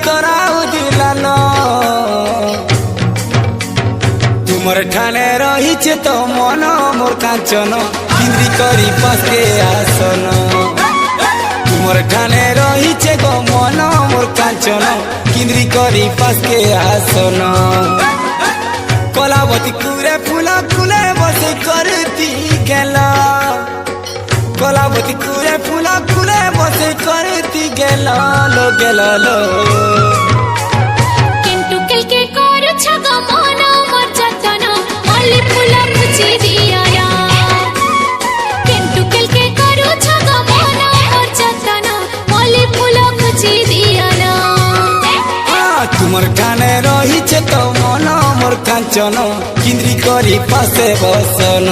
तोराउ दिलान तुमर ठाने रहीचे तो मन मोर कांचन किंद्री करी पाके आसन तुमर ठाने रहीचे गो मन मोर कांचन किंद्री करी पाके आसन कलावती कुरे फूला फूले बसे करती गेला कलावती कुरे फूला फूले बसे करती गेला लो गेला लो किंतु कल के कर छगा मन मोर जतन मल्ली फूला मुझे दिया ना किंतु कल के कर छगा मन मोर जतन मल्ली फूला मुझे दिया ना तुमर ठाने रहीचे तो मन मोर कांचन किंद्री करी पासे बसन।